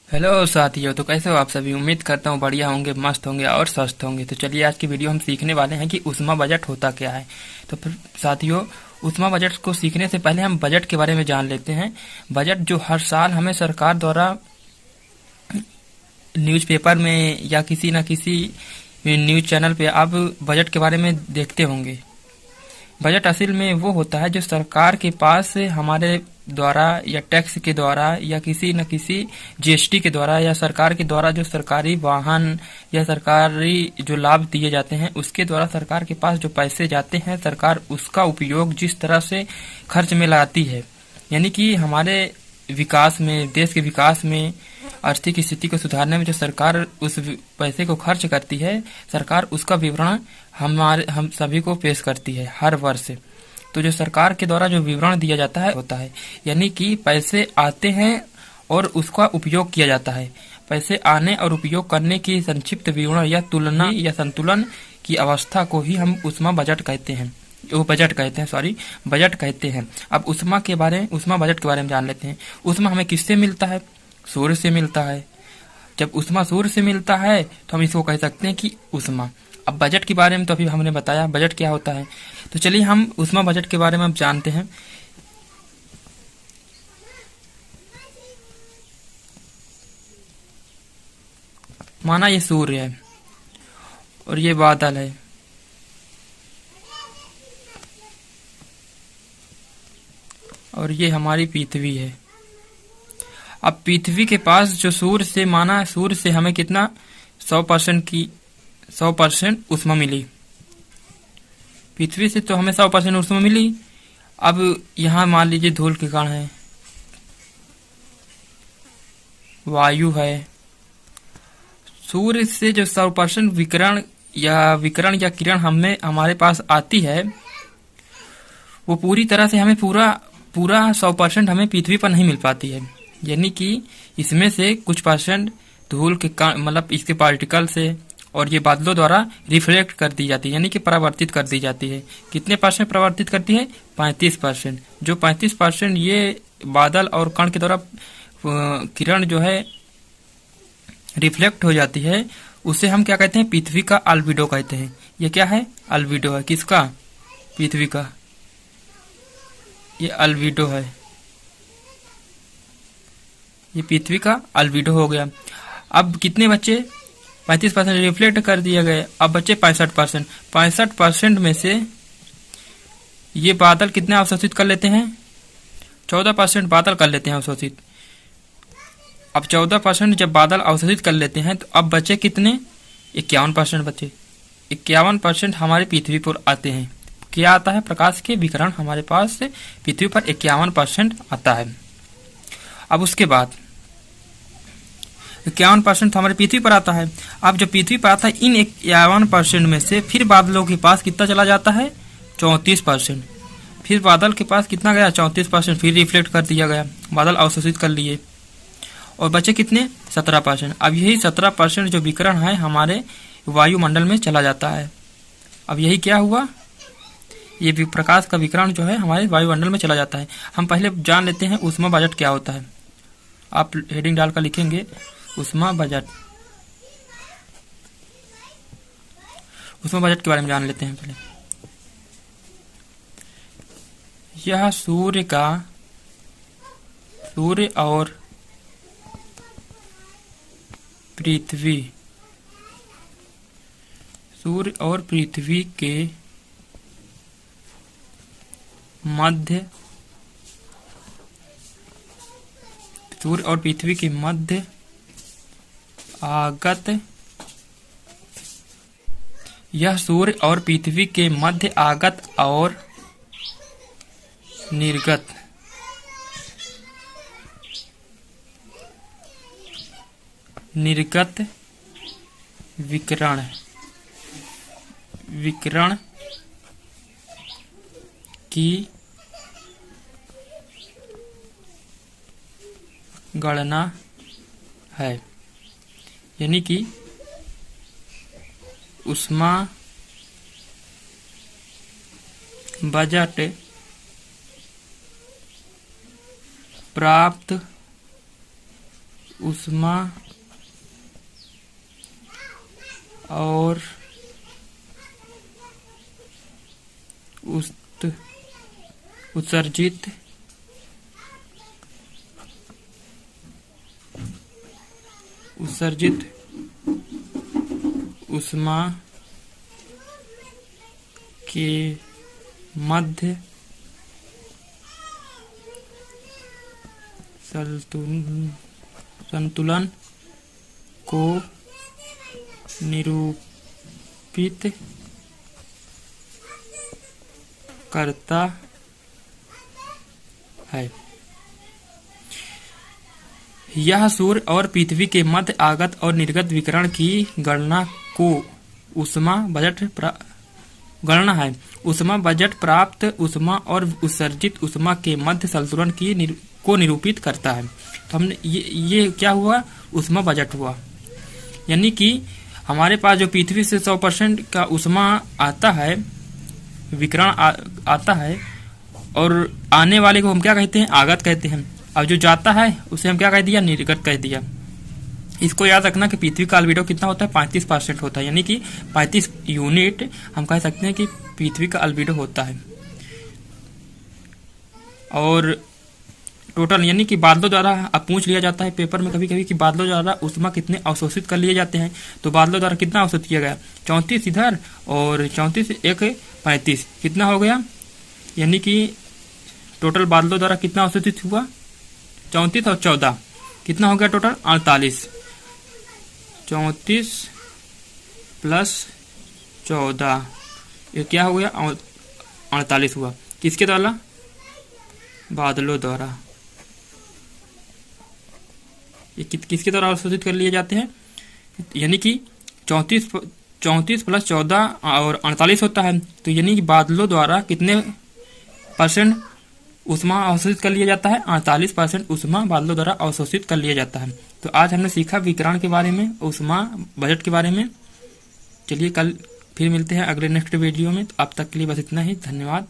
Hello साथियों, तो कैसे हो आप सभी। उम्मीद करता हूँ बढ़िया होंगे, मस्त होंगे और स्वस्थ होंगे। तो चलिए आज की वीडियो हम सीखने वाले हैं कि ऊष्मा बजट होता क्या है। तो फिर साथियों, ऊष्मा बजट को सीखने से पहले हम बजट के बारे में जान लेते हैं। बजट जो हर साल हमें सरकार द्वारा न्यूज़पेपर में या किसी न किसी न्यूज़ चैनल पे आप बजट के बारे में देखते होंगे। बजट असल में वो होता है जो सरकार के पास हमारे द्वारा या टैक्स के द्वारा या किसी न किसी जीएसटी के द्वारा या सरकार के द्वारा जो सरकारी वाहन या सरकारी जो लाभ दिए जाते हैं उसके द्वारा सरकार के पास जो पैसे जाते हैं, सरकार उसका उपयोग जिस तरह से खर्च में लाती है, यानी कि हमारे विकास में, देश के विकास में, आर्थिक स्थिति को सुधारने में जो सरकार उस पैसे को खर्च करती है, सरकार उसका विवरण हम सभी को पेश करती है हर वर्ष। तो जो सरकार के द्वारा जो विवरण दिया जाता है होता है, यानी कि पैसे आते हैं और उसका उपयोग किया जाता है। पैसे आने और उपयोग करने की संक्षिप्त विवरण या तुलना या संतुलन की अवस्था को ही हम ऊष्मा बजट कहते हैं। वो बजट कहते हैं, सॉरी, बजट कहते हैं। अब ऊष्मा बजट के बारे में जान लेते हैं। ऊष्मा हमें किससे मिलता है? सूर्य से मिलता है। जब ऊष्मा सूर्य से मिलता है तो हम इसको कह सकते हैं कि ऊष्मा। अब बजट के बारे में तो अभी हमने बताया बजट क्या होता है, तो चलिए हम ऊष्मा बजट के बारे में अब जानते हैं। माना ये सूर्य है और ये बादल है और ये हमारी पृथ्वी है। अब पृथ्वी के पास जो सूर्य से हमें कितना 100% ऊष्मा मिली। पृथ्वी से तो हमें 100% ऊष्मा मिली। अब यहाँ मान लीजिए धूल के कण है, वायु है। सूर्य से जो 100% विकिरण या किरण हमारे पास आती है, वो पूरी तरह से हमें पूरा 100% हमें पृथ्वी पर नहीं मिल पाती है। यानी कि इसमें से कुछ परसेंट धूल के मतलब इसके पार्टिकल से और ये बादलों द्वारा रिफ्लेक्ट कर दी जाती है, यानी कि परावर्तित कर दी जाती है। कितने परसेंट परावर्तित करती है? 35%। जो 35% ये बादल और कण के द्वारा किरण जो है रिफ्लेक्ट हो जाती है, उसे हम क्या कहते हैं? पृथ्वी का अल्बिडो कहते हैं। ये क्या है? अल्बिडो है। किसका? पृथ्वी का। ये अल्बिडो है, ये पृथ्वी का अल्बिडो हो गया। अब कितने बच्चे? 35% रिफ्लेक्ट कर दिए गए। अब बच्चे 65%। 65% में से ये बादल कितने अवशोषित कर लेते हैं? 14% बादल कर लेते हैं अवशोषित। अब 14% जब बादल अवशोषित कर लेते हैं तो अब बचे कितने? 51% बचे। 51% हमारे पृथ्वी पर आते हैं। क्या आता है? प्रकाश के विकिरण हमारे पास से पृथ्वी पर 51% आता है। अब उसके बाद 51% तो हमारे पृथ्वी पर आता है। अब जब पृथ्वी पर आता है, इन 51% में से फिर बादलों के पास कितना चला जाता है? 34%। फिर बादल के पास कितना गया? 34%। फिर रिफ्लेक्ट कर दिया गया, बादल अवशोषित कर लिए, और बचे कितने? 17%। अब यही 17% जो विकिरण है हमारे वायुमंडल में चला जाता है। अब यही क्या हुआ? ये प्रकाश का विकिरण जो है हमारे वायुमंडल में चला जाता है। हम पहले जान लेते हैं ऊष्मा बजट क्या होता है। आप हेडिंग डालकर लिखेंगे ऊष्मा बजट। ऊष्मा बजट के बारे में जान लेते हैं पहले। यह सूर्य और पृथ्वी के मध्य आगत, यह सूर्य और पृथ्वी के मध्य आगत और निर्गत विकिरण की गणना है। यानी कि ऊष्मा बजट प्राप्त ऊष्मा और उत्सर्जित ऊष्मा के मध्य संतुलन को निरूपित करता है। यह सूर्य और पृथ्वी के मध्य आगत और निर्गत विकिरण की गणना को ऊष्मा बजट प्राप्त ऊष्मा और उत्सर्जित ऊष्मा के मध्य संतुलन को निरूपित करता है। तो हमने ये क्या हुआ, ऊष्मा बजट हुआ। यानी कि हमारे पास जो पृथ्वी से 100% का ऊष्मा आता है, विकिरण आता है, और आने वाले को हम क्या कहते हैं, आगत कहते हैं। अब जो जाता है उसे हम क्या कह दिया, निर्गत कह दिया। इसको याद रखना कि पृथ्वी का अल्बेडो कितना होता है, 35% होता है। यानी कि 35 यूनिट हम कह सकते हैं कि पृथ्वी का अल्बेडो होता है। और टोटल यानी कि बादलों द्वारा अब पूछ लिया जाता है पेपर में कभी कभी कि बादलों द्वारा ऊष्मा कितने अवशोषित कर लिए जाते हैं। तो बादलों द्वारा कितना अवशोषित किया गया, 34 इधर और 34 एक 35, कितना हो गया। यानी कि टोटल बादलों द्वारा कितना अवशोषित हुआ, 34 और 14 कितना हो गया टोटल 48। 34 प्लस 14 ये क्या हो गया, 48 हुआ। किसके द्वारा, बादलों द्वारा। ये किसके द्वारा अवशोषित कर लिए जाते हैं, यानी कि 34 प्लस 14 और 48 होता है। तो यानी कि बादलों द्वारा कितने % ऊष्मा अवशोषित कर लिया जाता है, 48% ऊष्मा बादलों द्वारा अवशोषित कर लिया जाता है। तो आज हमने सीखा विकिरण के बारे में, ऊष्मा बजट के बारे में। चलिए कल फिर मिलते हैं अगले नेक्स्ट वीडियो में। तो अब तक के लिए बस इतना ही, धन्यवाद।